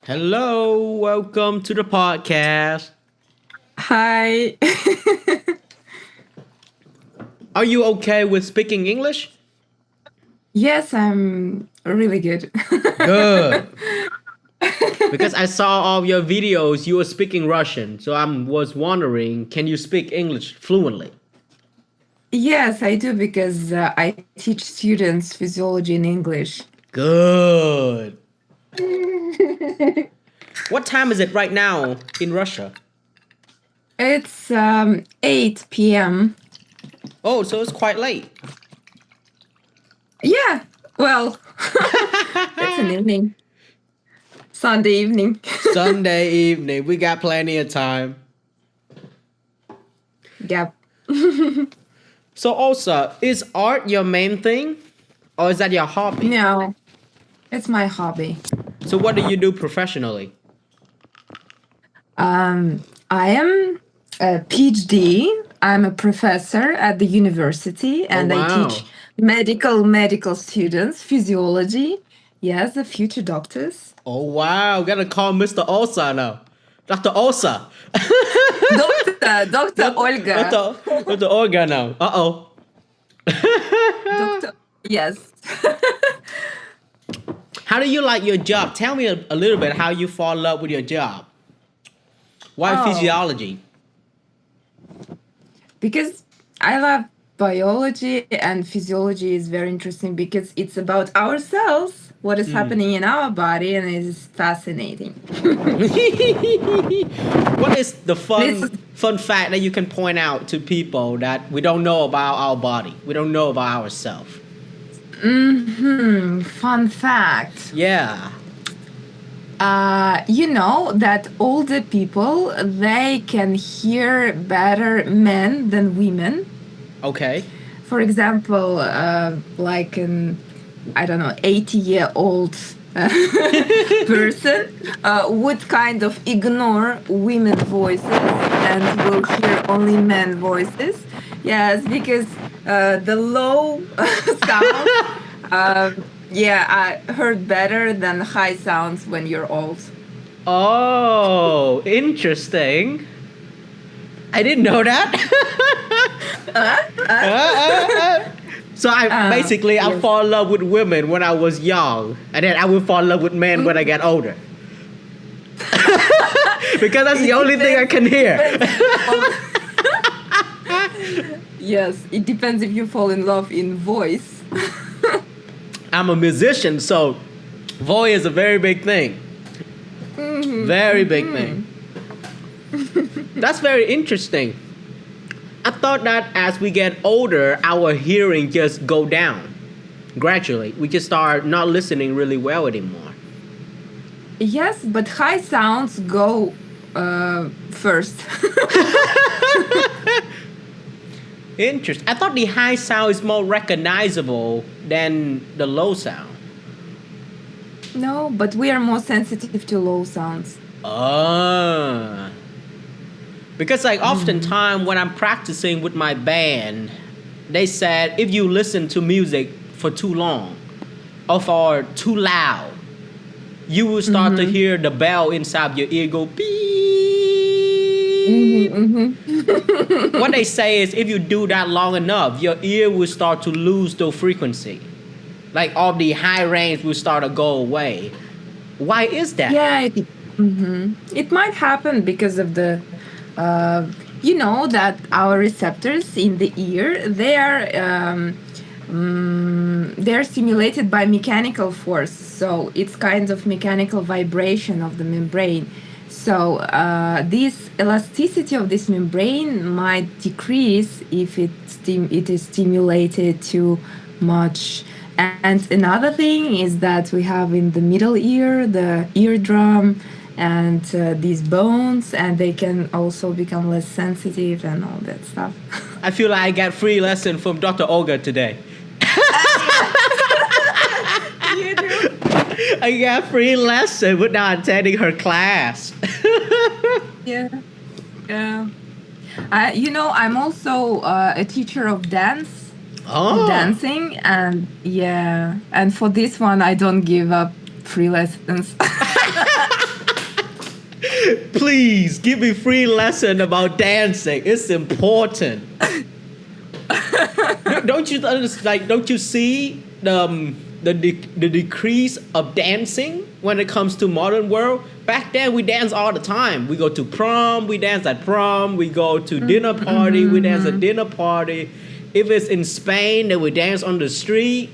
Hello, welcome to the podcast. Hi. Are you okay with speaking English? Yes, I'm really good. Good. Because I saw all your videos, you were speaking Russian. So I was wondering, can you speak English fluently? Yes, I do because I teach students physiology in English. Good. What time is it right now in Russia? It's 8 p.m. Oh, so it's quite late. Yeah, well, it's an evening. Sunday evening. Sunday evening. We got plenty of time. Yep. So also, is art your main thing? Or is that your hobby? No, it's my hobby. So what do you do professionally? I am a PhD. I'm a professor at the university and I wow. teach medical students physiology. Yes, the future doctors. Oh wow, gotta call Mr. Osa now. Dr. Osa. Dr. Olga. Dr. Olga now. Uh-oh. Yes. How do you like your job? Tell me a little bit how you fall in love with your job. Why physiology? Because I love biology and physiology is very interesting because it's about ourselves, what is happening in our body, and it is fascinating. What is the fun fact that you can point out to people that we don't know about our body? We don't know about ourselves. Fun fact. Yeah. You know that older people, they can hear better men than women. Okay. For example, like an, I don't know, 80-year-old person would kind of ignore women's voices and will hear only men voices. Yes, because the low sound, I heard better than high sounds when you're old. Oh, interesting. I didn't know that. So I yes. fall in love with women when I was young, and then I will fall in love with men when I get older. Because that's the only thing I can hear. Yes, it depends if you fall in love in voice. I'm a musician, so voice is a very big thing. Very big thing. That's very interesting. I thought that as we get older, our hearing just go down gradually. We just start not listening really well anymore. Yes, but high sounds go first. Interesting. I thought the high sound is more recognizable than the low sound. No, but we are more sensitive to low sounds. Because like oftentimes when I'm practicing with my band, they said if you listen to music for too long or for too loud, you will start to hear the bell inside your ear go beep. What they say is if you do that long enough, your ear will start to lose the frequency. Like all the high range will start to go away. Why is that? Yeah, it might happen because of the, you know, that our receptors in the ear, they're stimulated by mechanical force. So it's kind of mechanical vibration of the membrane. So this elasticity of this membrane might decrease if it is stimulated too much. And another thing is that we have in the middle ear the eardrum and these bones, and they can also become less sensitive and all that stuff. I feel like I got free lesson from Dr. Olga today. You do? I got free lesson without attending her class. Yeah. Yeah. You know, I'm also a teacher of dance, dancing, and and for this one, I don't give up free lessons. Please give me free lesson about dancing. It's important. Don't you like? Don't you see the decrease of dancing when it comes to modern world? Back then we dance all the time. We go to prom, we dance at prom. We go to dinner party, we dance at dinner party. If it's in Spain, then we dance on the street.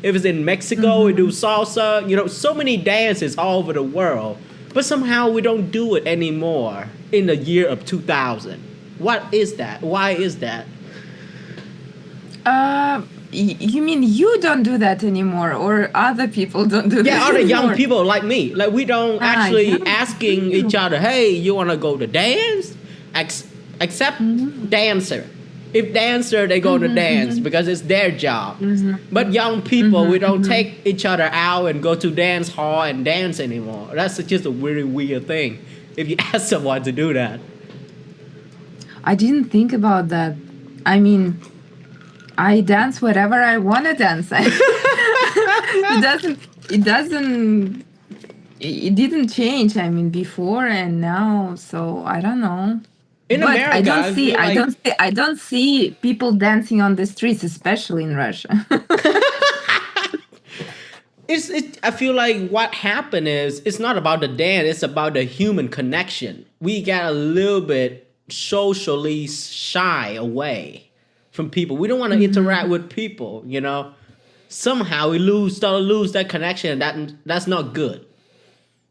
If it's in Mexico, we do salsa. You know, so many dances all over the world. But somehow we don't do it anymore in the year of 2000. What is that? Why is that? You mean you don't do that anymore, or other people don't do that Yeah, other anymore? young people like me. Like we don't actually young asking each other, hey, you want to go to dance? Except dancer. If dancer, they go to dance because it's their job. But young people, we don't take each other out and go to dance hall and dance anymore. That's just a really weird thing if you ask someone to do that. I didn't think about that. I mean, I dance wherever I want to dance. It didn't change. I mean, before and now. So I don't know. In But America, I don't see people dancing on the streets, especially in Russia. I feel like what happened is it's not about the dance, it's about the human connection. We got a little bit socially shy away from people. We don't want to interact with people, you know. Somehow we start to lose that connection, and that's not good.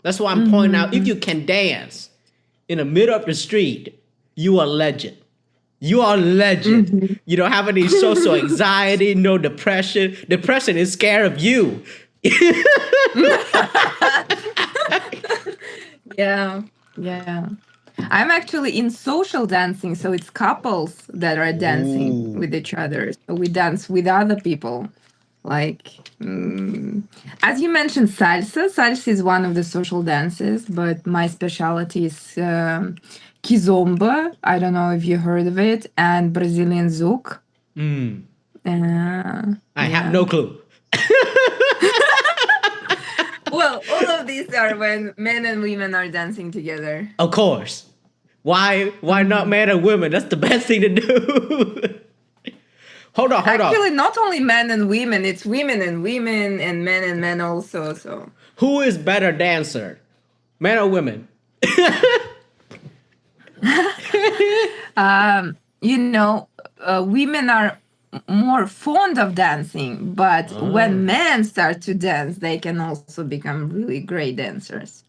That's why I'm pointing out, if you can dance in the middle of the street, you are a legend. You are a legend. You don't have any social anxiety, no depression. Depression is scared of you. Yeah. I'm actually in social dancing, so it's couples that are dancing with each other. So we dance with other people. Like, as you mentioned, salsa. Salsa is one of the social dances, but my specialty is kizomba. I don't know if you heard of it, and Brazilian zouk. I have no clue. Well, all of these are when men and women are dancing together. Of course. Why not men and women? That's the best thing to do. Hold on. Actually, not only men and women, it's women and men also. So Who is better dancer? Men or women? Women are more fond of dancing, but when men start to dance, they can also become really great dancers.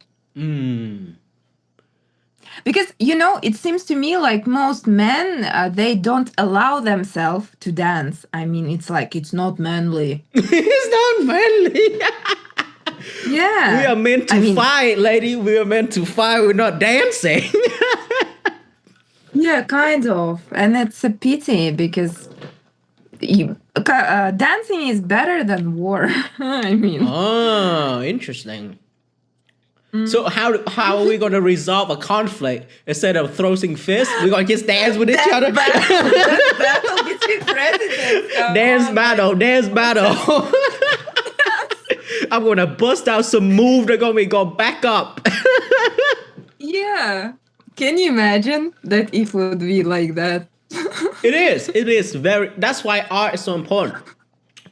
Because, it seems to me like most men, they don't allow themselves to dance. I mean, it's like, it's not manly. It's not manly. Yeah. We are meant to fight, lady. We are meant to fight. We're not dancing. Yeah, kind of. And it's a pity because dancing is better than war. I mean. Oh, interesting. So how are we going to resolve a conflict instead of throwing fists? We're going to just dance with each other. Battle between presidents. Dance battle. I'm going to bust out some moves. They're going to go back up. Yeah. Can you imagine that it would be like that? It is very. That's why art is so important.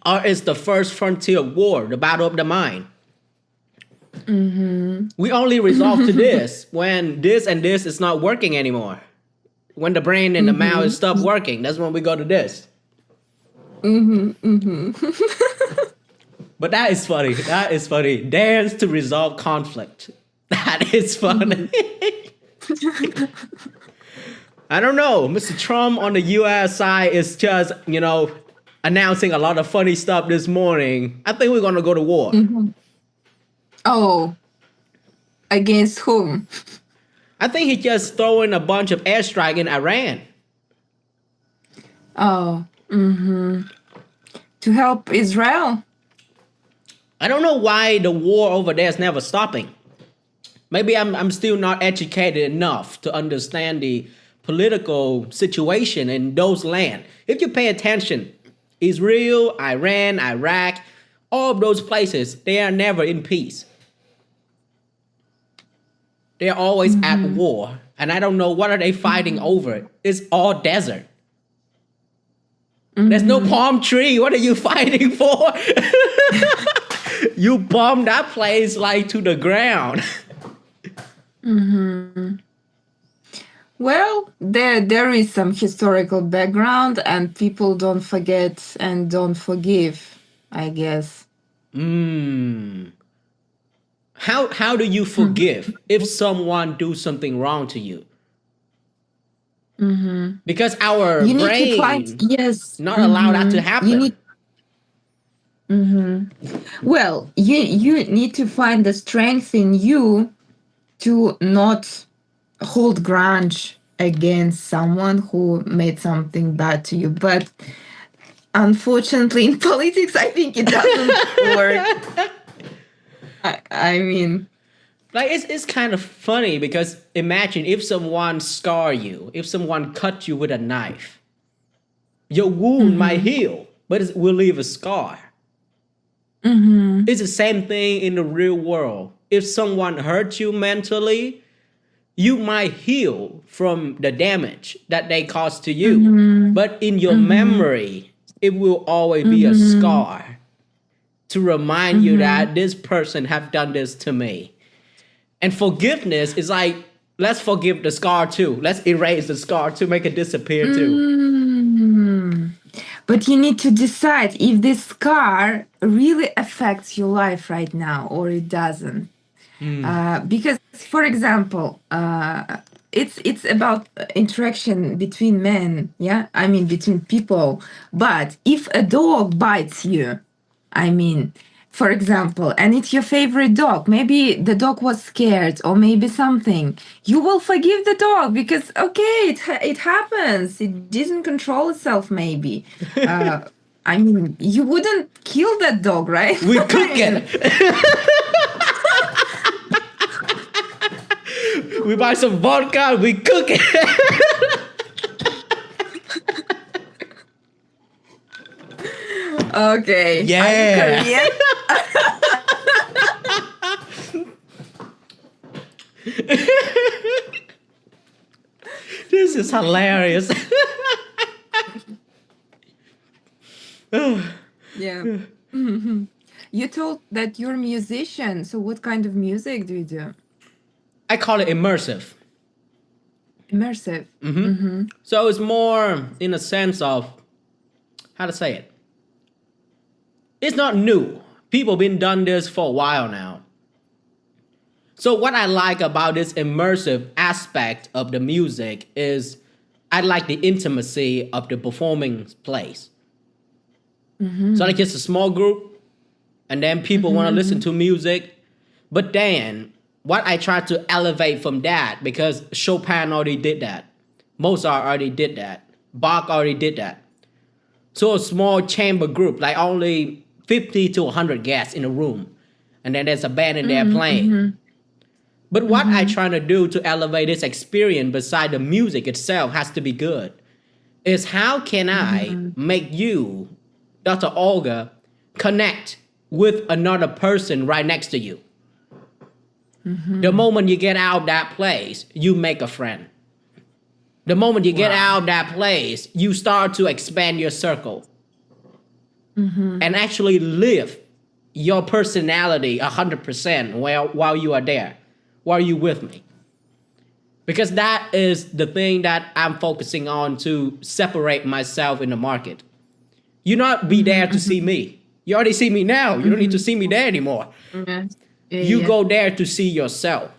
Art is the first frontier of war, the battle of the mind. We only resolve to this when this and this is not working anymore. When the brain and the mouth stop working, that's when we go to this. But that is funny. Dance to resolve conflict. That is funny. I don't know. Mr. Trump on the U.S. side is just, announcing a lot of funny stuff this morning. I think we're going to go to war. Oh, against whom? I think he's just throwing a bunch of airstrike in Iran. Oh, to help Israel? I don't know why the war over there is never stopping. Maybe I'm still not educated enough to understand the political situation in those lands. If you pay attention, Israel, Iran, Iraq, all of those places, they are never in peace. They're always at war, and I don't know what are they fighting over. It's all desert. There's no palm tree. What are you fighting for? You bomb that place like to the ground. Well, there is some historical background, and people don't forget and don't forgive, I guess. How do you forgive if someone do something wrong to you? Because our You need to find, brain yes. not allow that to You happen. need, well, you need to find the strength in you to not hold grudge against someone who made something bad to you. But unfortunately, in politics, I think it doesn't work. I mean, Like it's kind of funny because imagine if someone scar you, if someone cut you with a knife, your wound might heal, but it will leave a scar. It's the same thing in the real world. If someone hurt you mentally, you might heal from the damage that they caused to you. But in your memory, it will always be a scar to remind you that this person have done this to me. And forgiveness is like, let's forgive the scar too. Let's erase the scar to make it disappear too. but you need to decide if this scar really affects your life right now or it doesn't. Because, for example, it's about interaction between men, yeah? I mean, between people. But if a dog bites you, I mean, for example, and it's your favorite dog, maybe the dog was scared or maybe something, you will forgive the dog because, okay, it happens. It didn't control itself, maybe. I mean, you wouldn't kill that dog, right? We cook it. We buy some vodka, we cook it. Okay. Yeah. Are you Korean? This is hilarious. Yeah. You told that you're a musician. So what kind of music do you do? I call it immersive. Immersive. So it's more in a sense of, how to say it? It's not new. People been done this for a while now. So what I like about this immersive aspect of the music is I like the intimacy of the performing place. So like it's a small group and then people want to listen to music. But then what I try to elevate from that, because Chopin already did that. Mozart already did that. Bach already did that. So a small chamber group, like only 50 to 100 guests in a room. And then there's a band in there playing. But what I try to do to elevate this experience beside the music itself has to be good, is how can I make you, Dr. Olga, connect with another person right next to you? The moment you get out of that place, you make a friend. The moment you get out of that place, you start to expand your circle. And actually live your personality 100% while you are there, while you with me. Because that is the thing that I'm focusing on to separate myself in the market. You not be there to see me. You already see me now. You don't need to see me there anymore. You go there to see yourself.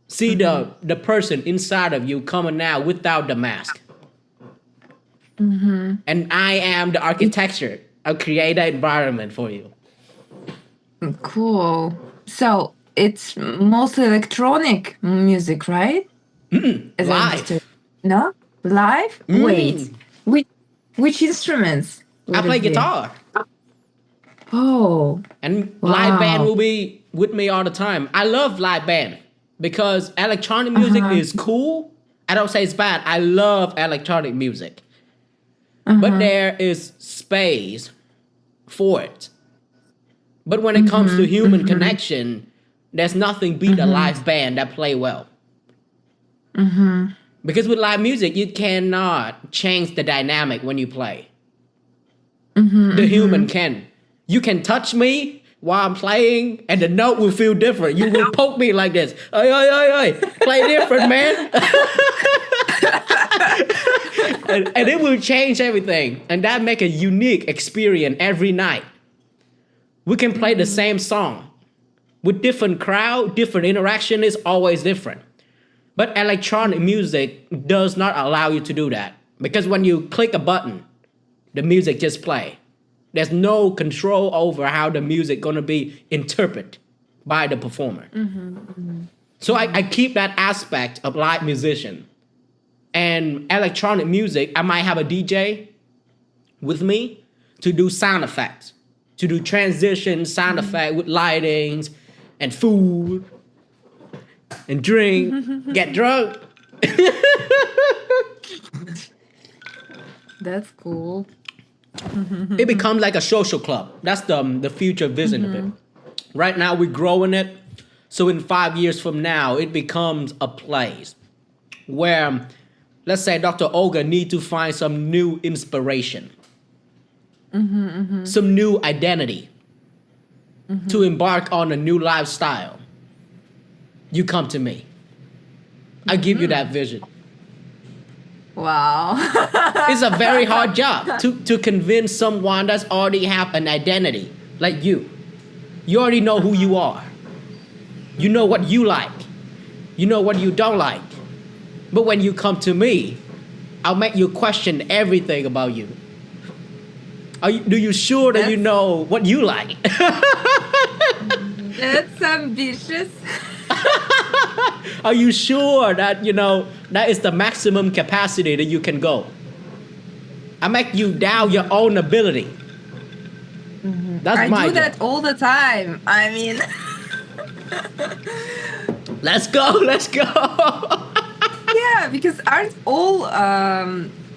See the person inside of you coming out without the mask. And I am the architecture. I'll create that environment for you. Cool. So it's mostly electronic music, right? As I understood. Live. No? Live? Wait. Which instruments? I would play it be? guitar. Oh. And live band Wow. will be with me all the time. I love live band because electronic music is cool. I don't say it's bad. I love electronic music. But there is space for it. But when it comes to human connection, There's nothing beat a live band that play well. Because with live music, you cannot change the dynamic when you play. The human can. You can touch me while I'm playing, and the note will feel different. You will poke me like this. Oi, oi, oi, oi. Play different, man. and it will change everything. And that make a unique experience every night. We can play the same song. With different crowd, different interaction is always different. But electronic music does not allow you to do that. Because when you click a button, the music just play. There's no control over how the music gonna be interpreted by the performer. So I keep that aspect of live musician. And electronic music, I might have a DJ with me to do sound effects, to do transition sound effect with lightings and food and drink, get drunk. That's cool. It becomes like a social club. That's the future vision of it. Right now we're growing it. So in 5 years from now, it becomes a place where, let's say Dr. Olga need to find some new inspiration, some new identity to embark on a new lifestyle. You come to me. I give you that vision. Wow. It's a very hard job to convince someone that's already have an identity like you. You already know who you are. You know what you like. You know what you don't like. But when you come to me, I'll make you question everything about you. Do you sure that you know what you like? That's ambitious. Are you sure that, that is the maximum capacity that you can go? I make you doubt your own ability. That's my I do job. that all the time. I mean... Let's go. Yeah, because aren't all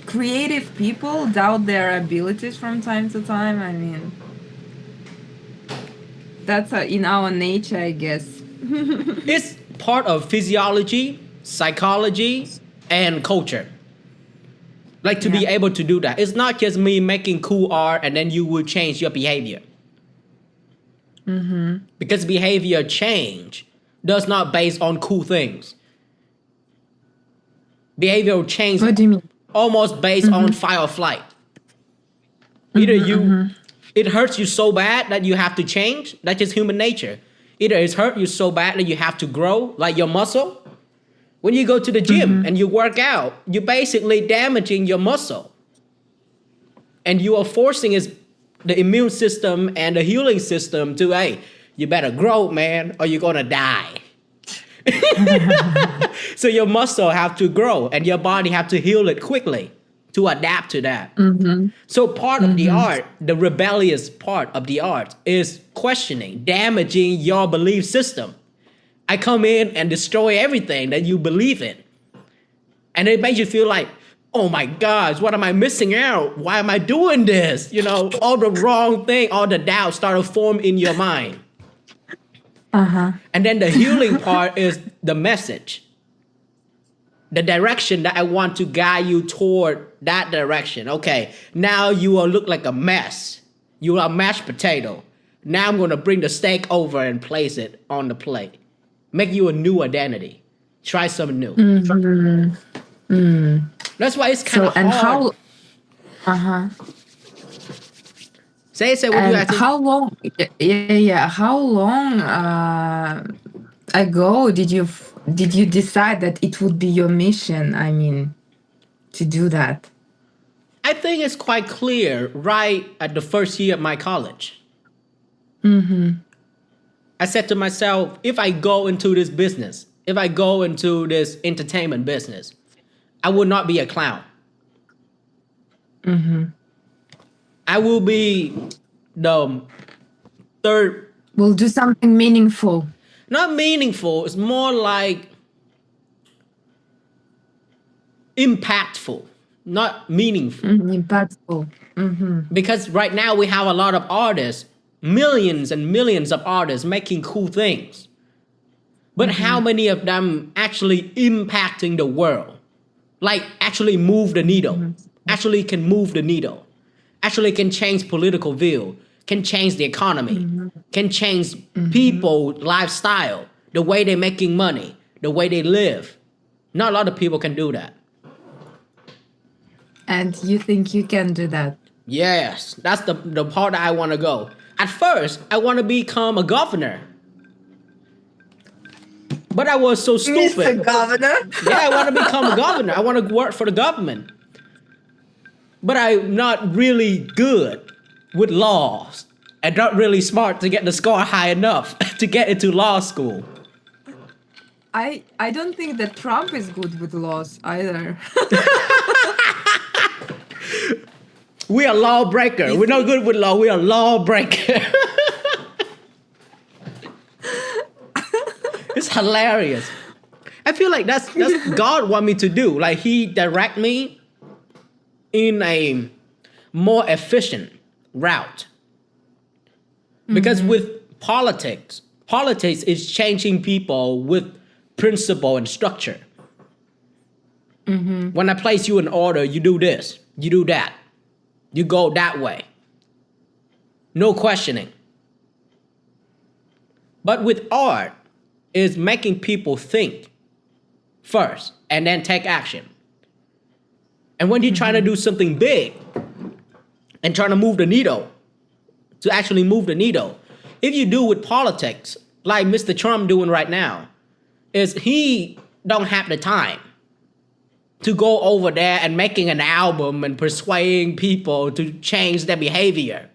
creative people doubt their abilities from time to time? I mean, that's in our nature, I guess. It's part of physiology, psychology, and culture. Like to be able to do that. It's not just me making cool art and then you will change your behavior. Because behavior change does not based on cool things. Behavioral change What do you mean? almost based on fight or flight. Either it hurts you so bad that you have to change. That's just human nature. Either it's hurt you so bad that you have to grow, like your muscle. When you go to the gym and you work out, you're basically damaging your muscle. And you are forcing the immune system and the healing system to, hey, you better grow, man, or you're gonna die. So your muscle have to grow and your body have to heal it quickly to adapt to that. So part of the art, the rebellious part of the art is questioning, damaging your belief system. I come in and destroy everything that you believe in. And it makes you feel like, oh my gosh, what am I missing out? Why am I doing this? All the wrong thing, all the doubts start to form in your mind. And then the healing part is the message. The direction that I want to guide you toward that direction. Okay, now you will look like a mess. You are a mashed potato. Now I'm going to bring the steak over and place it on the plate. Make you a new identity. Try something new. That's why it's kind of hard. And how... Say what you have to... How long... How long ago did you decide that it would be your mission, I mean, to do that? I think it's quite clear right at the first year of my college. I said to myself, if I go into this business, if I go into this entertainment business, I will not be a clown. I will be the third... We'll do something meaningful. Not meaningful, it's more like impactful, not meaningful. Impactful. Because right now we have a lot of artists, millions and millions of artists making cool things. But how many of them actually impacting the world? Like actually move the needle, actually can move the needle, actually can change political view, can change the economy, can change people lifestyle, the way they're making money, the way they live. Not a lot of people can do that. And you think you can do that? Yes, that's the part that I want to go. At first, I want to become a governor. But I was so stupid. Mr. Governor? Yeah, I want to become a governor. I want to work for the government. But I'm not really good with laws and not really smart to get the score high enough to get into law school. I don't think that Trump is good with laws either. We are lawbreaker. We're not good with law. We are lawbreaker. It's hilarious. I feel like that's God want me to do. Like he direct me in a more efficient route. Because with politics is changing people with principle and structure. When I place you in order, you do this, you do that. You go that way. No questioning. But with art, is making people think first and then take action. And when you're trying to do something big and trying to move the needle, to actually move the needle, if you do with politics, like Mr. Trump doing right now, is he don't have the time to go over there and making an album and persuading people to change their behavior.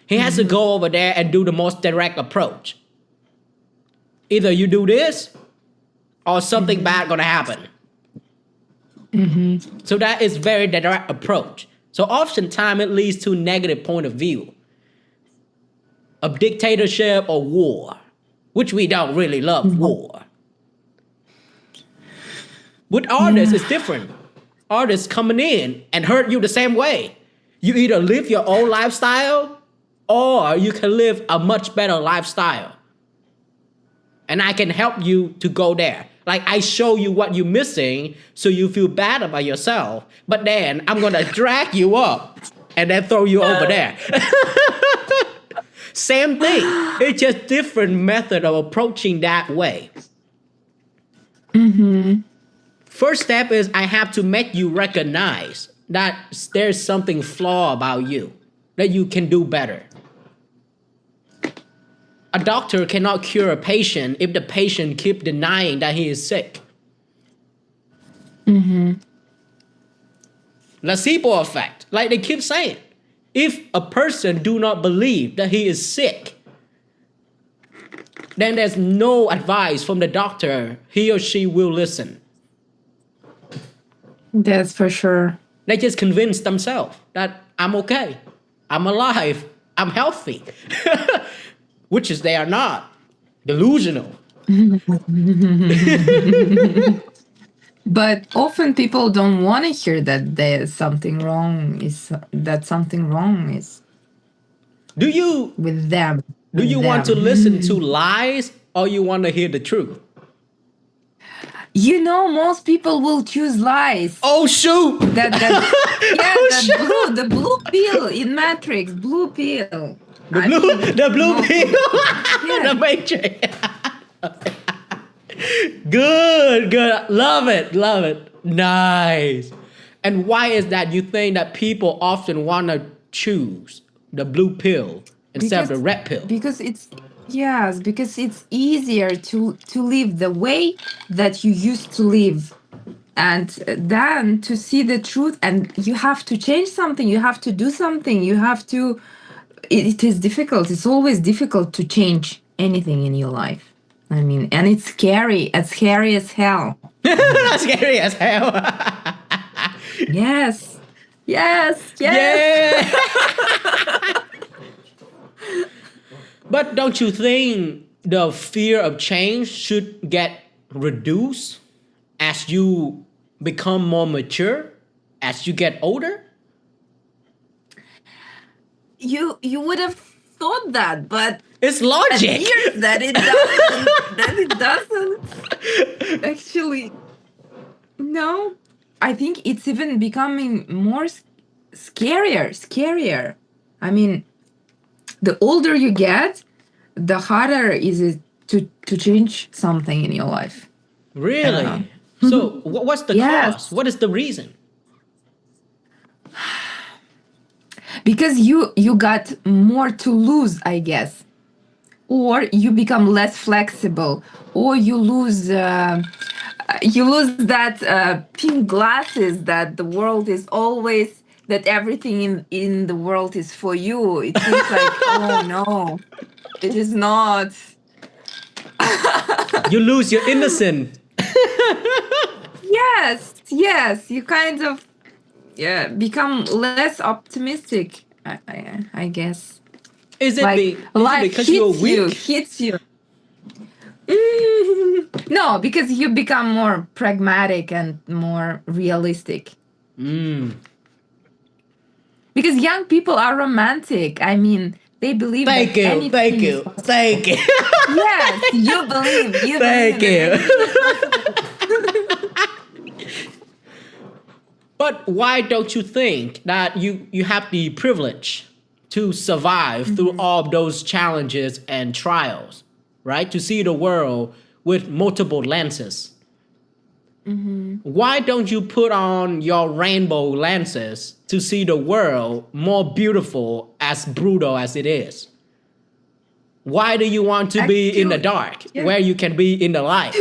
He has to go over there and do the most direct approach. Either you do this or something bad gonna happen. So that is very direct approach. So oftentimes it leads to negative point of view of dictatorship or war, which we don't really love war. With artists, it's different. Artists coming in and hurt you the same way. You either live your own lifestyle or you can live a much better lifestyle. And I can help you to go there. Like I show you what you're missing so you feel bad about yourself. But then I'm going to drag you up and then throw you over there. Same thing. It's just different method of approaching that way. First step is I have to make you recognize that there's something flawed about you, that you can do better. A doctor cannot cure a patient if the patient keeps denying that he is sick. Placebo effect, like they keep saying. If a person do not believe that he is sick, then there's no advice from the doctor he or she will listen. That's for sure. They just convince themselves that I'm okay, I'm alive, I'm healthy. Which is they are not. Delusional. But often people don't want to hear that there's something wrong is Do you with them. do you want to listen to lies or you want to hear the truth? You know, most people will choose lies. Oh shoot! The blue pill in Matrix, blue pill. The blue pill. The Matrix. Good. Love it. Nice. And why is that? You think that people often want to choose the blue pill instead of the red pill? Because it's easier to live the way that you used to live, and then to see the truth. And you have to change something. You have to do something. You have to. It is difficult. It's always difficult to change anything in your life. I mean, and it's scary. It's scary as hell. Scary as hell. Yes. Yeah. But don't you think the fear of change should get reduced as you become more mature, as you get older? You would have thought that, but It's logic. Appears that it doesn't. That it doesn't. Actually, no. I think it's even becoming more scarier. I mean, the older you get, the harder is it to change something in your life. Really? So what's the Yes. cause? What is the reason? Because you got more to lose, I guess, or you become less flexible, or you lose that pink glasses that the world is always, that everything in the world is for you. It seems like, oh no, it is not. You lose your innocence. Yes, you kind of, yeah, become less optimistic, I guess. Is it, Like, is it life because you're hits you. weak? No, because you become more pragmatic and more realistic. Because young people are romantic. I mean, they believe Thank that you, anything thank is you, possible. thank you. Yes, you believe. Thank that you. anything is possible. But why don't you think that you have the privilege to survive through all those challenges and trials, right? To see the world with multiple lenses. Why don't you put on your rainbow lenses to see the world more beautiful, as brutal as it is? Why do you want to be in the Actually, dark yeah. where you can be in the light?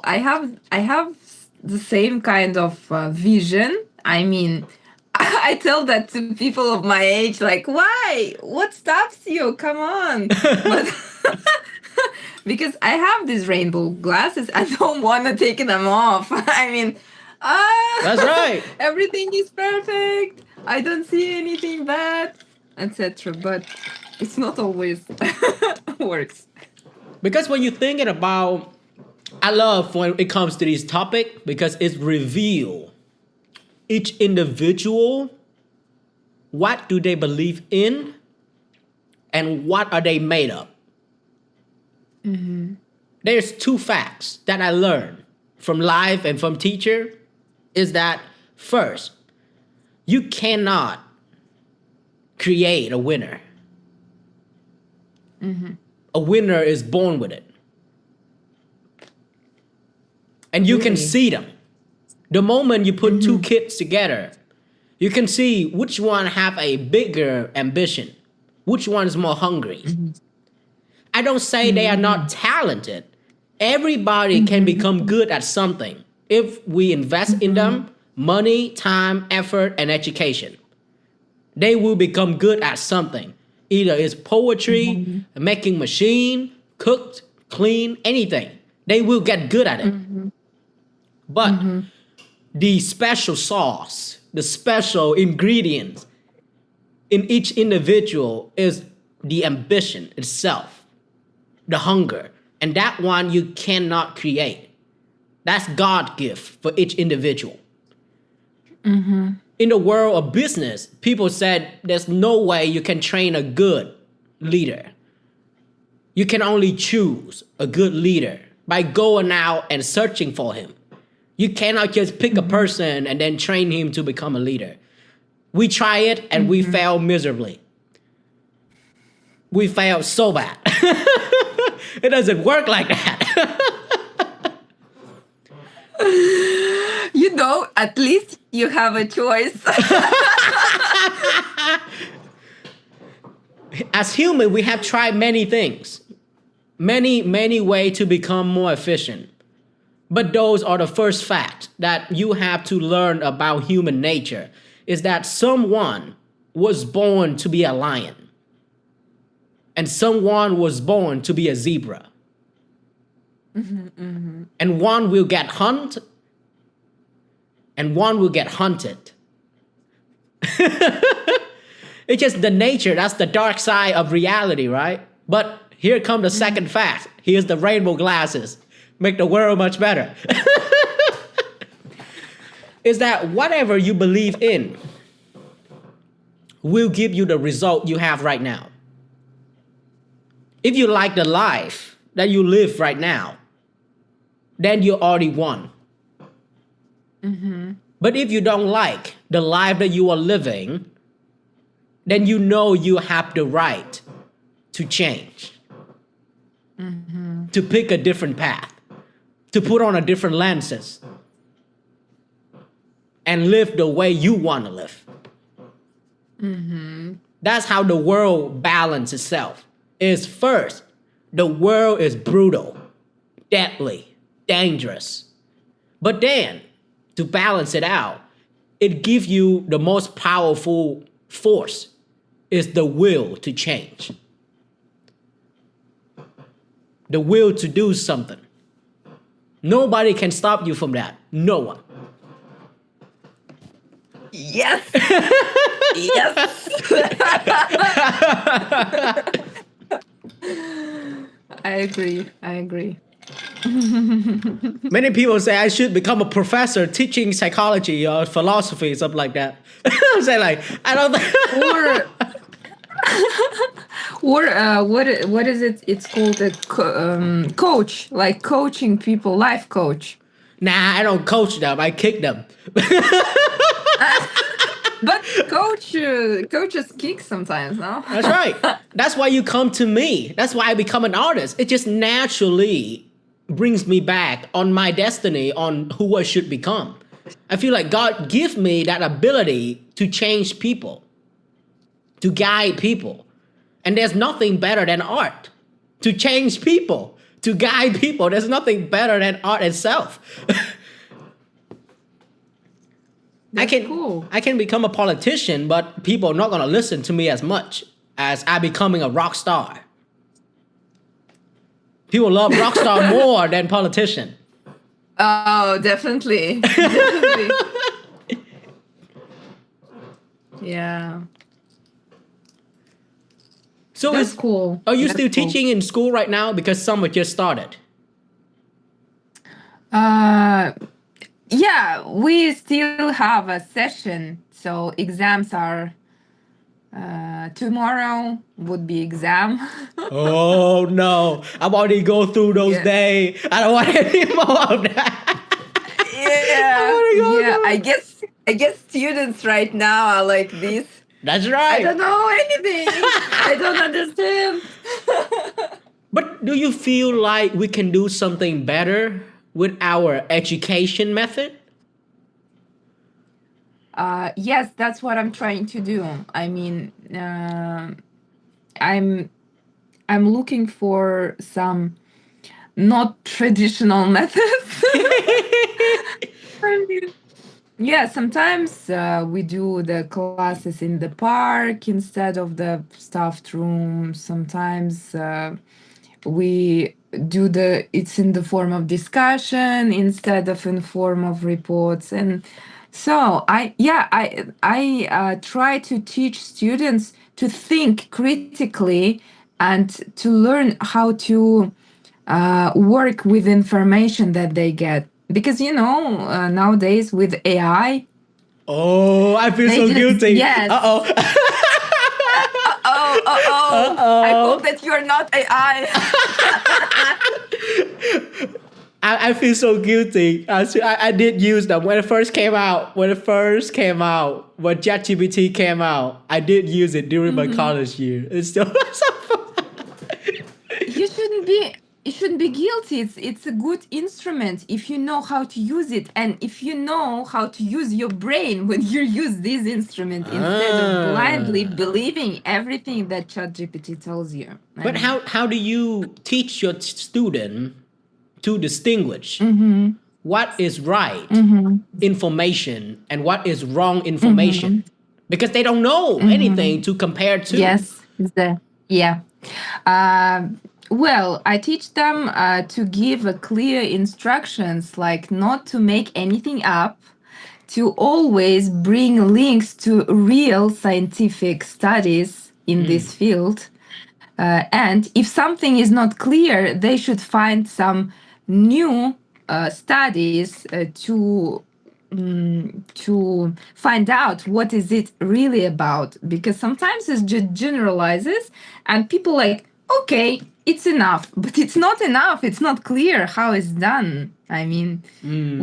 I have the same kind of vision. I mean, I tell that to people of my age, like, why? What stops you? Come on. But because I have these rainbow glasses, I don't want to take them off. I mean, That's right. everything is perfect. I don't see anything bad, etc. But it's not always works. Because when you're thinking about, I love when it comes to this topic because it's reveal each individual, what do they believe in and what are they made of. There's two facts that I learned from life and from teacher is that first, you cannot create a winner. A winner is born with it. And you can Really? see them. The moment you put two kids together, you can see which one have a bigger ambition, which one is more hungry. I don't say they are not talented. Everybody can become good at something if we invest in them, money, time, effort, and education. They will become good at something. Either it's poetry, making machine, cooked, clean, anything. They will get good at it. But the special sauce, the special ingredients in each individual is the ambition itself, the hunger. And that one you cannot create. That's God gift for each individual. In the world of business, people said there's no way you can train a good leader. You can only choose a good leader by going out and searching for him. You cannot just pick a person and then train him to become a leader. We try it and we fail miserably. We fail so bad. It doesn't work like that. At least you have a choice. As human, we have tried many things, many ways to become more efficient. But those are the first facts that you have to learn about human nature is that someone was born to be a lion and someone was born to be a zebra. And one will get hunted and one will get hunted. It's just the nature. That's the dark side of reality, right? But here comes the second fact. Here's the rainbow glasses. Make the world much better. Is that whatever you believe in, will give you the result you have right now. If you like the life that you live right now, then you already won. But if you don't like the life that you are living, then you know you have the right to change, to pick a different path, to put on a different lenses, and live the way you want to live. That's how the world balances itself. Is first, the world is brutal, deadly, dangerous. But then, to balance it out, it gives you the most powerful force is the will to change. The will to do something. Nobody can stop you from that. No one. Yes. Yes. I agree. I agree. Many people say I should become a professor teaching psychology or philosophy, something like that. I'm saying like, I don't What is it? It's called a coach, like coaching people, life coach. Nah, I don't coach them. I kick them. But coaches kick sometimes, no? That's right. That's why you come to me. That's why I become an artist. It just naturally brings me back on my destiny, on who I should become. I feel like God give me that ability to change people, to guide people. And there's nothing better than art. To change people, to guide people. There's nothing better than art itself. Cool. I can become a politician, but people are not going to listen to me as much as I becoming a rock star. People love rock star more than politician. Oh, definitely. Definitely. Yeah. So That's cool. Are you That's still cool. teaching in school right now? Because summer just started. Yeah, we still have a session. So exams are tomorrow would be exam. Oh no, I'm already go through those Yeah. days. I don't want any more of that. Yeah, I guess students right now are like this. That's I right. don't know anything. I don't understand. But do you feel like we can do something better with our education method? Yes, that's what I'm trying to do. I mean, I'm looking for some not traditional methods. I mean, yeah, sometimes we do the classes in the park instead of the staffed room. Sometimes we do it's in the form of discussion instead of in form of reports. And so I try to teach students to think critically and to learn how to work with information that they get, because nowadays with AI. Oh, I feel so guilty. Yes. Uh-oh. I hope that you're not AI. I feel so guilty. I did use them when it first came out. When ChatGPT came out, I did use it during my college year. It's still so fun. You shouldn't be guilty. It's a good instrument if you know how to use it, and if you know how to use your brain when you use this instrument instead of blindly believing everything that ChatGPT tells you. But how do you teach your student to distinguish what is right information and what is wrong information? Because they don't know anything to compare to. Yes, yeah. Well, I teach them to give clear instructions, like not to make anything up, to always bring links to real scientific studies in this field. And if something is not clear, they should find some new studies to to find out what is it really about, because sometimes it just generalizes and people like, okay, it's enough, but it's not enough. It's not clear how it's done. I mean,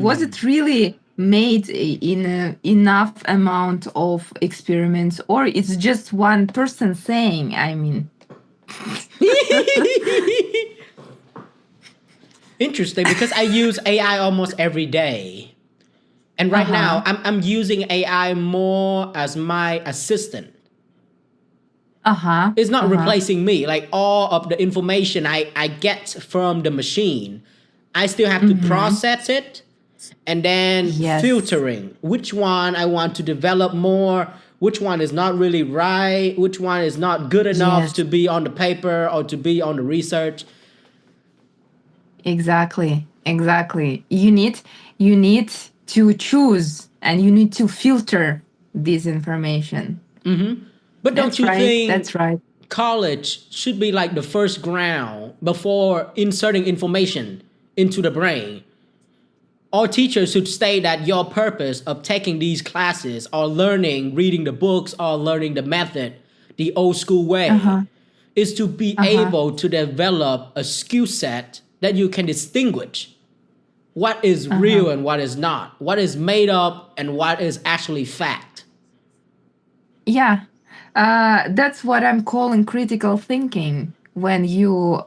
was it really made in enough amount of experiments, or it's just one person saying? I mean, Interesting, because I use AI almost every day. And right now, I'm using AI more as my assistant. It's not replacing me. Like all of the information I get from the machine, I still have to process it and then Yes. filtering which one I want to develop more, which one is not really right, which one is not good enough Yes. to be on the paper or to be on the research. Exactly. You need to choose, and you need to filter this information. But don't That's you right. think That's right. college should be like the first ground before inserting information into the brain? All teachers should state that your purpose of taking these classes or learning, reading the books or learning the method, the old school way, is to be able to develop a skill set that you can distinguish what is real and what is not, what is made up and what is actually fact. Yeah. That's what I'm calling critical thinking. When you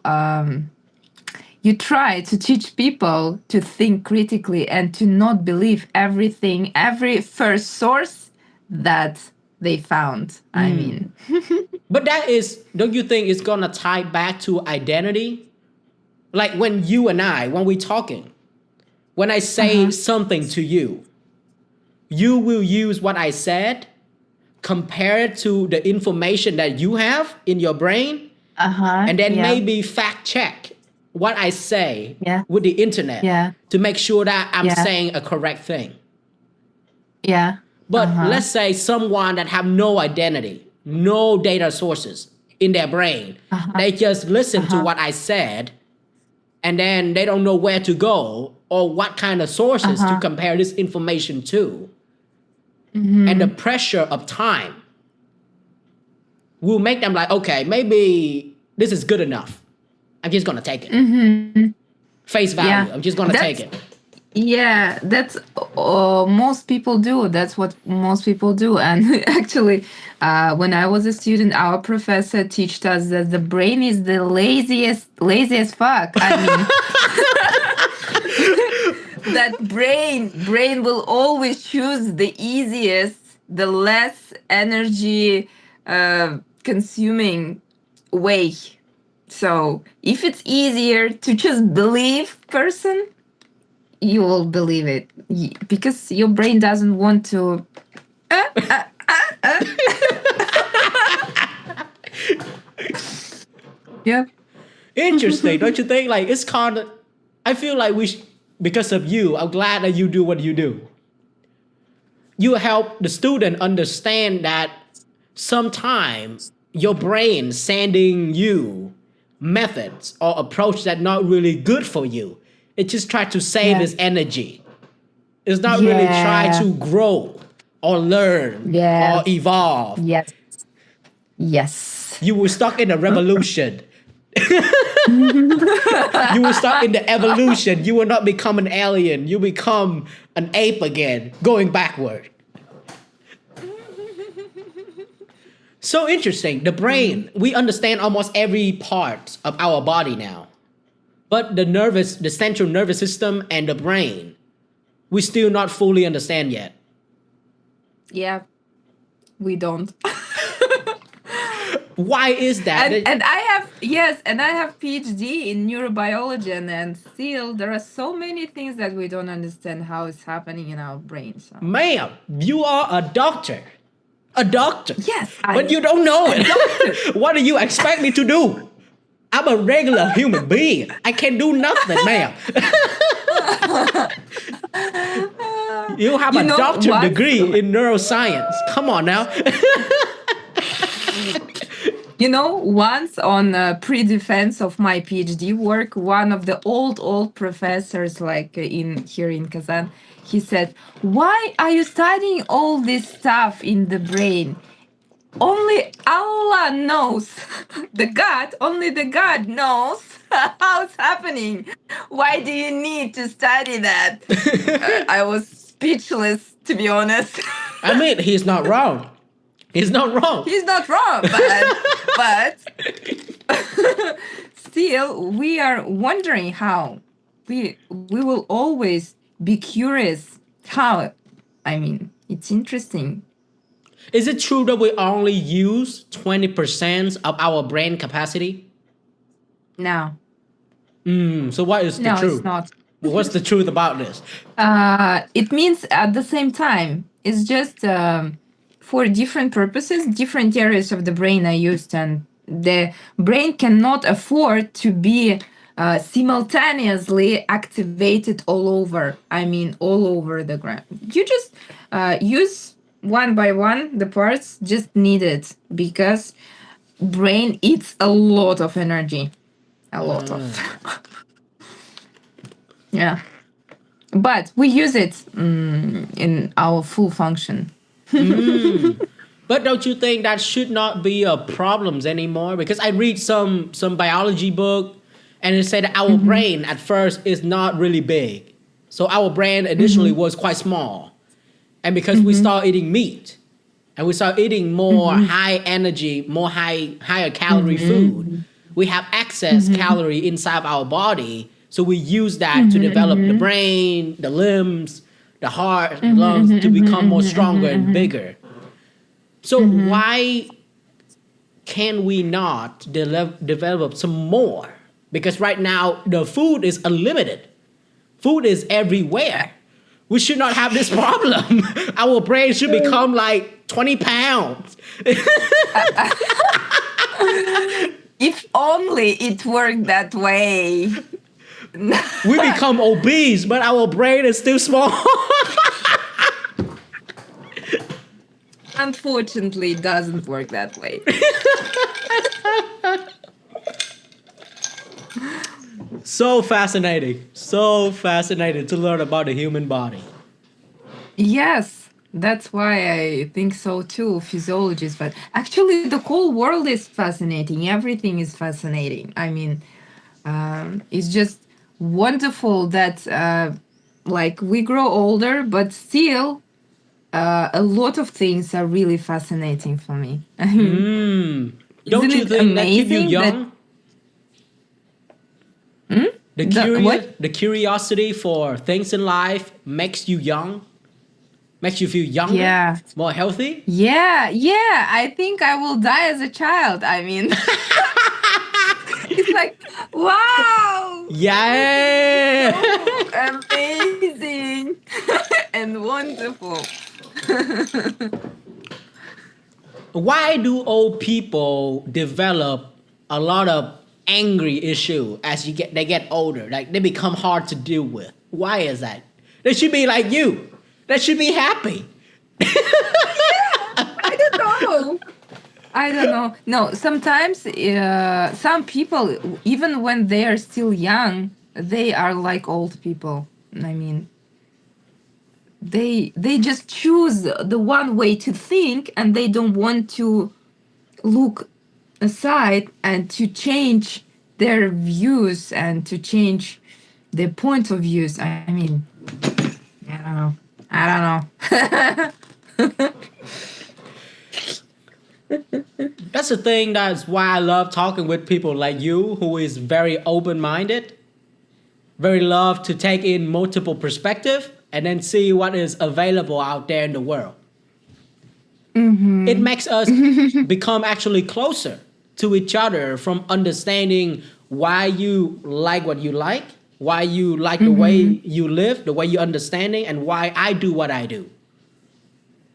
try to teach people to think critically and to not believe everything, every first source that they found. I mean, But that is, don't you think it's gonna tie back to identity? Like when you and I, when we talking, when I say something to you, you will use what I said, compare it to the information that you have in your brain, and then yeah, maybe fact check what I say yeah, with the internet yeah, to make sure that I'm yeah, saying a correct thing. yeah, But let's say someone that have no identity, no data sources in their brain, they just listen to what I said and then they don't know where to go or what kind of sources to compare this information to. And the pressure of time will make them like, okay, maybe this is good enough. I'm just gonna take it. Face value. yeah. I'm just gonna take That's it. Yeah, that's most people do. That's what most people do. And actually, when I was a student, our professor taught us that the brain is the laziest fuck. I mean, that brain will always choose the easiest, the less energy consuming way. So if it's easier to just believe person, you will believe it, because your brain doesn't want to yeah. Interesting, don't you think? Like it's kind of. I feel like because of you. I'm glad that you do what you do. You help the student understand that sometimes your brain sending you methods or approach that not really good for you. It just try to save Yeah. its energy. It's not really try Yeah. to grow or learn Yes. or evolve. Yes. Yes. You were stuck in a revolution. You will start in the evolution. You will not become an alien. You become an ape again, going backward. So interesting. The brain. We understand almost every part of our body now. But the central nervous system and the brain, we still not fully understand yet. Yeah, we don't. Why is that? And I have PhD in neurobiology, and still there are so many things that we don't understand how it's happening in our brain. So. Ma'am, you are a doctor. A doctor. Yes, But you don't know it. What do you expect me to do? I'm a regular human being. I can't do nothing, ma'am. You have a doctorate degree in neuroscience. Come on now. Once on pre-defense of my PhD work, one of the old professors, like in here in Kazan, he said, "Why are you studying all this stuff in the brain? Only Allah knows, only the God knows how it's happening. Why do you need to study that?" I was speechless, to be honest. I mean, he's not wrong. He's not wrong. He's not wrong, but still, we are wondering how. We will always be curious how. I mean, it's interesting. Is it true that we only use 20% of our brain capacity? No, So what is the no, truth? it's not. What's the truth about this? It means at the same time. It's just for different purposes, different areas of the brain are used, and the brain cannot afford to be simultaneously activated all over. I mean, all over the ground. You just use one by one the parts just needed, because brain eats a lot of energy, a lot of. Yeah. But we use it in our full function. But don't you think that should not be a problem anymore? Because I read some biology book, and it said that our brain at first is not really big. So our brain initially was quite small. And because we start eating meat, and we start eating more high energy, more higher calorie food, we have excess calorie inside our body. So we use that to develop the brain, the limbs, the heart, the lungs to become more stronger and bigger. So why can we not develop some more? Because right now the food is unlimited. Food is everywhere. We should not have this problem. Our brain should become like 20 pounds. If only it worked that way. We become obese, but our brain is still small. Unfortunately, it doesn't work that way. So fascinating to learn about the human body. Yes, that's why I think so too. Physiology is but actually the whole world is fascinating. Everything is fascinating. I mean, it's just wonderful that like we grow older, but still a lot of things are really fascinating for me. I mean, Don't isn't you it think that keep you amazing young? What? The curiosity for things in life makes you young, makes you feel younger, Yeah. more healthy. Yeah, I think I will die as a child. I mean, it's like, wow, Yeah. amazing and wonderful. Why do old people develop a lot of angry issue as they get older? Like they become hard to deal with. Why is that? They should be like you. They should be happy. I don't know. No, sometimes some people, even when they are still young, they are like old people. I mean, they just choose the one way to think, and they don't want to look aside and to change their views and to change their point of views. I mean, I don't know. That's the thing. That's why I love talking with people like you, who is very open-minded, very love to take in multiple perspective and then see what is available out there in the world. It makes us become actually closer to each other from understanding why you like what you like, why you like the way you live, the way you understanding, and why I do what I do.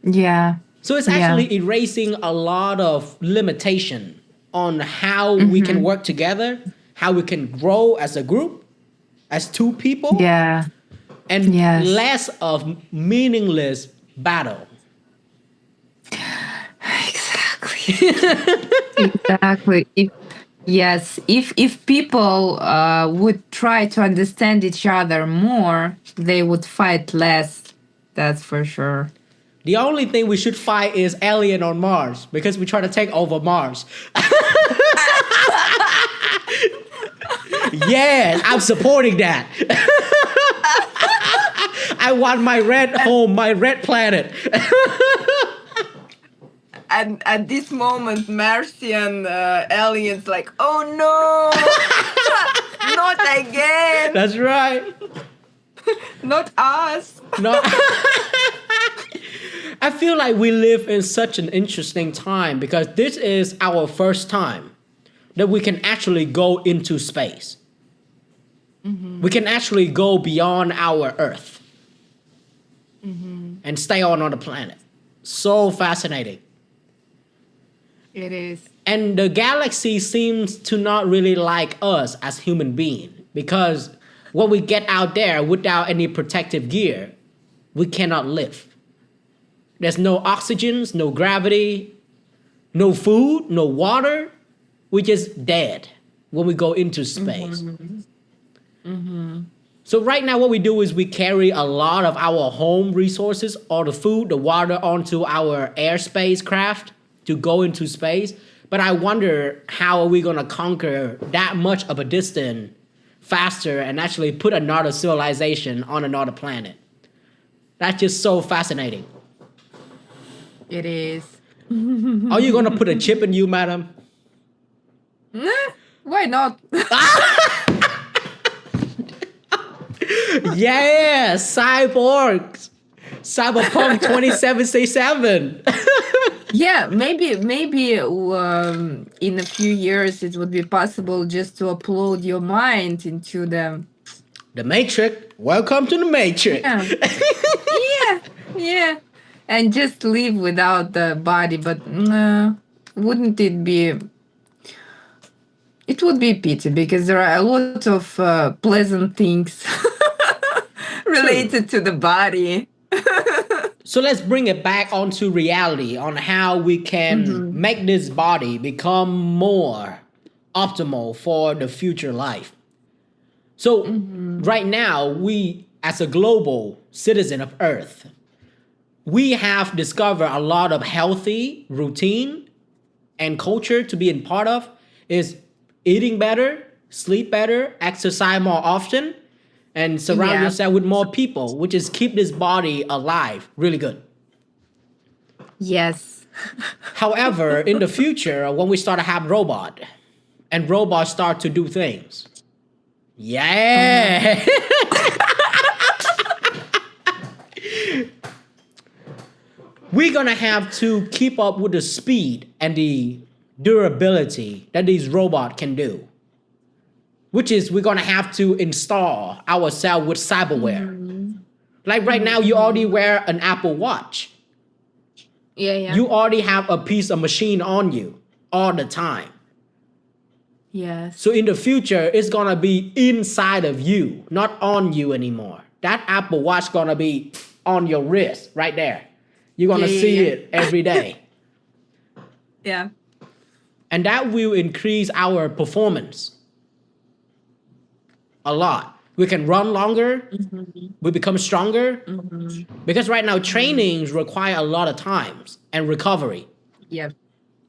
Yeah. So it's actually erasing a lot of limitation on how we can work together, how we can grow as a group, as two people, Yeah. and Yes. less of meaningless battle. Exactly. Exactly. If people would try to understand each other more, they would fight less. That's for sure. The only thing we should fight is alien on Mars because we try to take over Mars. Yes, I'm supporting that. I want my red home, my red planet. And at this moment, Martian aliens like, oh no, not again, That's right. not us. No. I feel like we live in such an interesting time because this is our first time that we can actually go into space. We can actually go beyond our Earth and stay on another planet. So fascinating. It is. And the galaxy seems to not really like us as human beings because when we get out there without any protective gear, we cannot live. There's no oxygen, no gravity, no food, no water. We're just dead when we go into space. So right now what we do is we carry a lot of our home resources, all the food, the water onto our airspace craft to go into space. But I wonder how are we going to conquer that much of a distance faster and actually put another civilization on another planet. That's just so fascinating. It is. Are you going to put a chip in you, madam? Why not? Yeah, cyborgs. Cyberpunk 2077. Yeah, maybe in a few years it would be possible just to upload your mind into the The Matrix. Welcome to the Matrix. yeah, and just live without the body. But wouldn't it be? It would be a pity because there are a lot of pleasant things related to the body. So let's bring it back onto reality on how we can make this body become more optimal for the future life. So right now, we as a global citizen of Earth, we have discovered a lot of healthy routine and culture to be in part of is eating better, sleep better, exercise more often, and surround yourself with more people, which is keep this body alive. Really good. Yes. However, in the future, when we start to have robot and robots start to do things, yeah. We're gonna have to keep up with the speed and the durability that these robots can do. Which is we're gonna have to install ourselves with cyberware. Like right now, you already wear an Apple Watch. Yeah. You already have a piece of machine on you all the time. Yes. So in the future, it's gonna be inside of you, not on you anymore. That Apple Watch gonna be on your wrist right there. You're gonna see it every day. Yeah. And that will increase our performance a lot. We can run longer. We become stronger. Because right now, trainings require a lot of times and recovery. Yeah.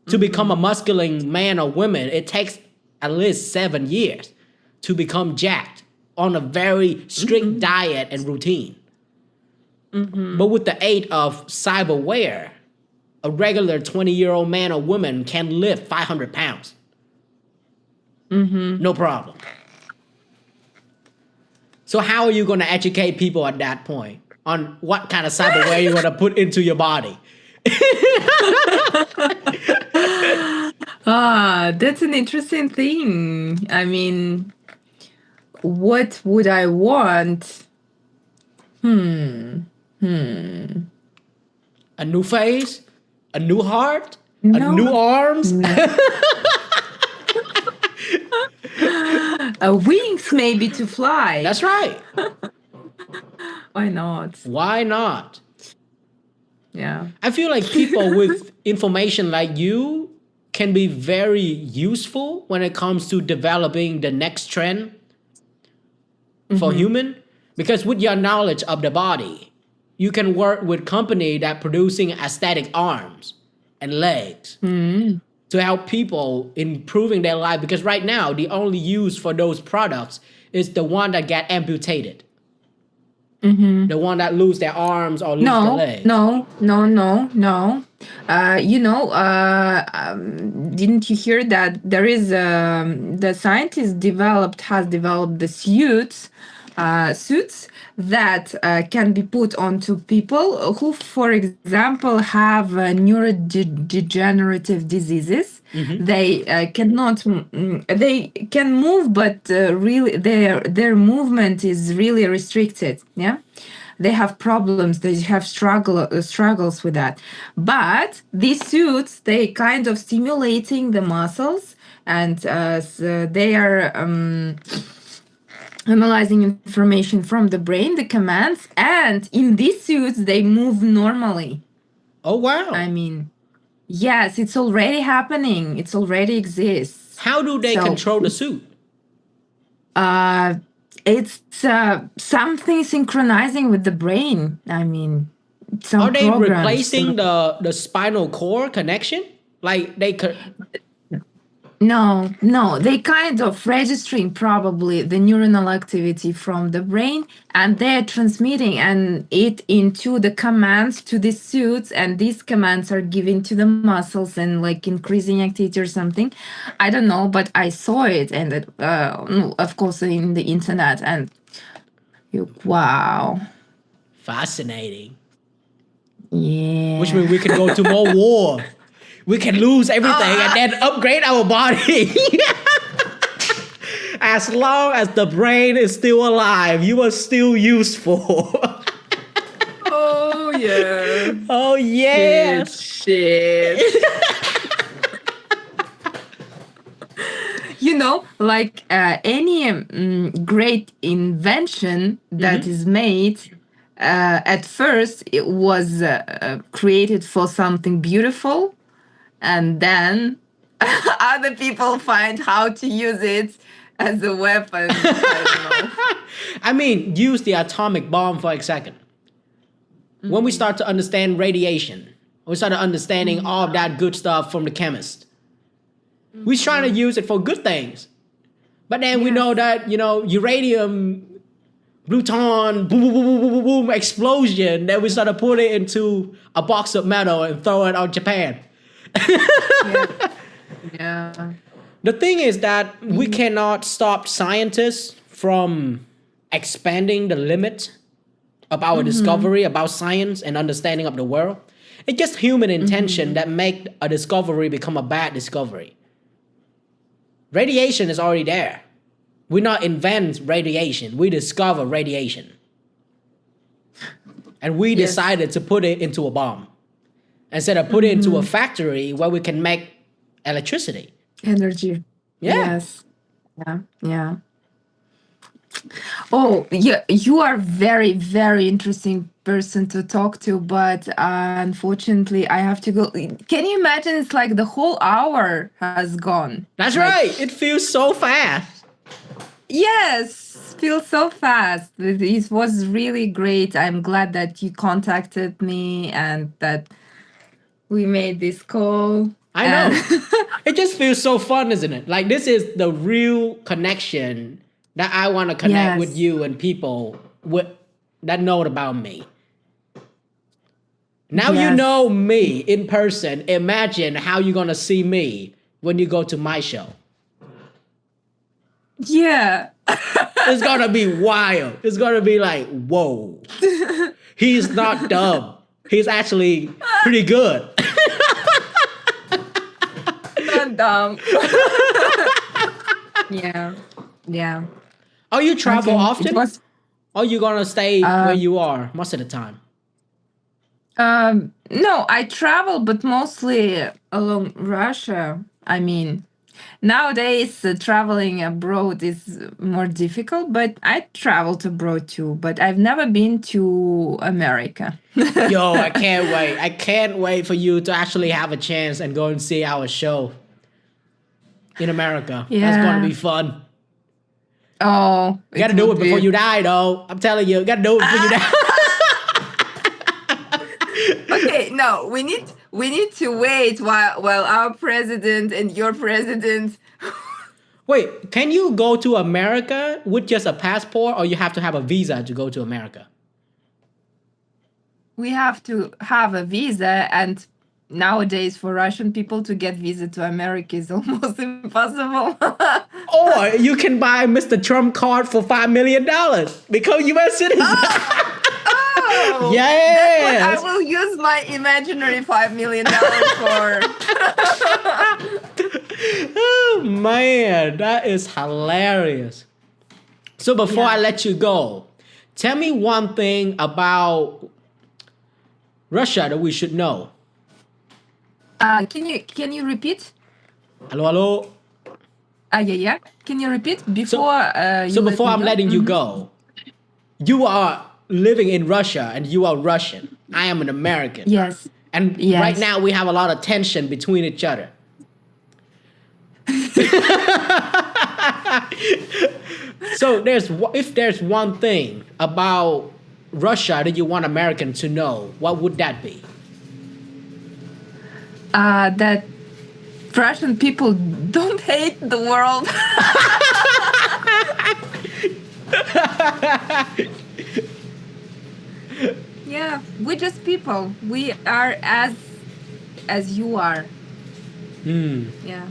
To become a muscular man or woman, it takes at least 7 years to become jacked on a very strict diet and routine. But with the aid of cyberware, a regular 20-year-old man or woman can lift 500 pounds. No problem. So how are you going to educate people at that point on what kind of cyberware you're going to put into your body? That's an interesting thing. I mean, what would I want? A new face? A new heart? A new arms? Wings maybe to fly. That's right. Why not? Why not? Yeah. I feel like people with information like you can be very useful when it comes to developing the next trend for human, because with your knowledge of the body, you can work with company that producing aesthetic arms and legs to help people improving their life, because right now the only use for those products is the one that get amputated, the one that lose their arms or lose their No, legs. no, no, no, no. Didn't you hear that there is the scientist has developed the suits that can be put onto people who, for example, have neurodegenerative diseases. They they can move, but really their movement is really restricted. Yeah, they have problems. They have struggles with that. But these suits, they kind of stimulating the muscles, and so they are analyzing information from the brain, the commands, and in these suits they move normally. Oh wow. I mean, yes, it's already happening. It's already exists. How do they So, control the suit? It's something synchronizing with the brain. I mean, some Are they programs. replacing the spinal cord connection? Like they could. No, they kind of registering probably the neuronal activity from the brain, and they're transmitting and it into the commands to the suits, and these commands are given to the muscles and like increasing activity or something. I don't know, but I saw it, and it, of course in the internet, and wow, Fascinating. yeah. Which means we can go to more war. We can lose everything and then upgrade our body. As long as the brain is still alive, you are still useful. Oh yeah. Oh yeah. Shit. Like any great invention that is made, at first it was created for something beautiful, and then other people find how to use it as a weapon. I don't know. I mean, use the atomic bomb for a second. When we start to understand radiation, we start understanding all of that good stuff from the chemist. We're trying to use it for good things. But then we know that, uranium, pluton, boom, boom, boom, boom, boom, boom, explosion. Then we start to put it into a box of metal and throw it on Japan. Yeah. The thing is that we cannot stop scientists from expanding the limit of our discovery about science and understanding of the world. It's just human intention that make a discovery become a bad discovery. Radiation is already there. We not invent radiation. We discover radiation. And we decided to put it into a bomb instead of put it into a factory where we can make electricity. Energy. Yeah. Yes. Yeah. Oh, yeah, you are very, very interesting person to talk to, but unfortunately I have to go. Can you imagine? It's like the whole hour has gone. That's Like, right. It feels so fast. Yes, feels so fast. It was really great. I'm glad that you contacted me and that we made this call. I know. It just feels so fun, isn't it? Like this is the real connection that I want to connect with you and people that know about me. Now you know me in person. Imagine how you're going to see me when you go to my show. Yeah. It's going to be wild. It's going to be like, whoa. He's not dumb. He's actually pretty good. Not dumb. Yeah. Oh, you travel Okay, often? Or you going to stay where you are most of the time? No, I travel, but mostly along Russia. I mean, nowadays traveling abroad is more difficult, but I traveled abroad too. But I've never been to America. Yo, I can't wait. I can't wait for you to actually have a chance and go and see our show. in America. That's Yeah. going to be fun. Oh, You got to do it before you die, though. I'm telling you, you got to do it before you die. Okay, no, we need to wait while our president and your president. Wait, can you go to America with just a passport, or you have to have a visa to go to America? We have to have a visa, and nowadays for Russian people to get visa to America is almost impossible. Or you can buy Mr. Trump card for $5 million. Become U.S. citizen. Oh, Yes. I will use my imaginary $5 million for. Oh man, that is hilarious. So before Yeah. I let you go, tell me one thing about Russia that we should know. Can you repeat? Hello, hello. Yeah. Can you repeat before you So let before me I'm go? letting you go, you are living in Russia and you are Russian. I am an American. Yes. And Yes. right now we have a lot of tension between each other. So if there's one thing about Russia that you want Americans to know, what would that be? That Russian people don't hate the world. Yeah, we're just people. We are as you are. Yeah.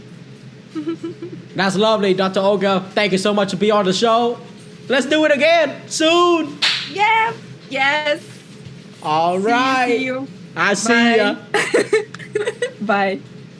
That's lovely, Dr. Olga. Thank you so much to be on the show. Let's do it again soon. Yeah. Yes. All right. See you. I see ya. Bye.